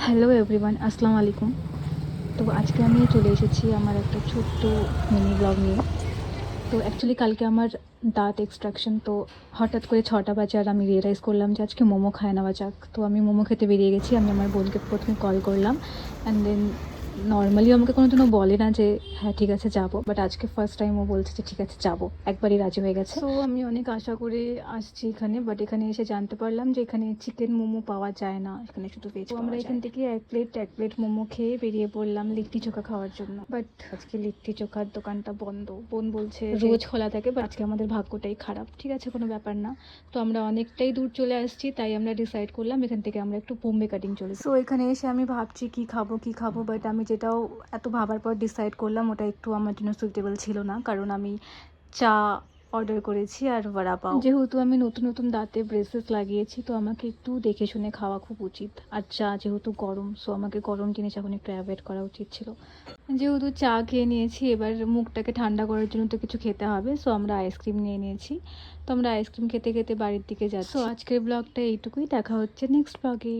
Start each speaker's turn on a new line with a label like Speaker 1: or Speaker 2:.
Speaker 1: Hello everyone, আসসালামু আলাইকুম। তো আজকে আমি চলে এসেছি আমার একটা ছোট্ট মিনি ব্লগ নিয়ে। তো অ্যাকচুয়ালি কালকে আমার দাঁত এক্সট্রাকশন, তো হঠাৎ করে 6টা বাজে আর আমি রিয়েলাইজ করলাম যে আজকে মোমো খায় নেওয়া যাক। তো আমি মোমো খেতে বেরিয়ে গেছি। আমি আমার বোনকে প্রথমে কল করলাম, অ্যান্ড দেন নর্মালি আমাকে কোনোদিনও বলে না যে হ্যাঁ ঠিক আছে যাবো, বাট আজকে ফার্স্ট টাইম ও বলছে যে ঠিক আছে যাবো, একবারই রাজি হয়ে গেছে। তো আমি অনেক আশা করে আসছি এখানে, বাট এখানে এসে জানতে পারলাম যে এখানে চিকেন মোমো পাওয়া যায় না, এখানে শুধু ভেজ। তো আমরা এখান থেকে এক প্লেট মোমো খেয়ে বেরিয়ে পড়লাম লিট্টি চোখা খাওয়ার জন্য। বাট আজকে লিট্টি চোখার দোকানটা বন্ধ। বোন বলছে রোজ খোলা থাকে, বাট আজকে আমাদের ভাগ্যটাই খারাপ। ঠিক আছে, কোনো ব্যাপার না। তো আমরা অনেকটাই দূর চলে আসছি, তাই আমরা ডিসাইড করলাম এখান থেকে আমরা একটু বোম্বে কাটিং চলে। সো এখানে এসে আমি ভাবছি কি খাবো, বাট আমি যেটাও এত ভাবার পর ডিসাইড করলাম ওটা একটু আমার জন্য সুইটেবল ছিল না, কারণ আমি চা অর্ডার করেছি আর বড়া পাও। যেহেতু আমি নতুন নতুন দাঁতে ব্রেসেস লাগিয়েছি, তো আমাকে একটু দেখে শুনে খাওয়া খুব উচিত। আর চা যেহেতু গরম, সো আমাকে গরম জিনিস এখন একটু অ্যাভয়েড করা উচিত ছিল। যেহেতু চা খেয়ে নিয়েছি, এবার মুখটাকে ঠান্ডা করার জন্য তো কিছু খেতে হবে। সো আমরা আইসক্রিম নিয়ে নিয়েছি। তো আমরা আইসক্রিম খেতে খেতে বাড়ির দিকে যাচ্ছি। সো আজকের ব্লগটা এইটুকুই, দেখা হচ্ছে নেক্সট ব্লগে।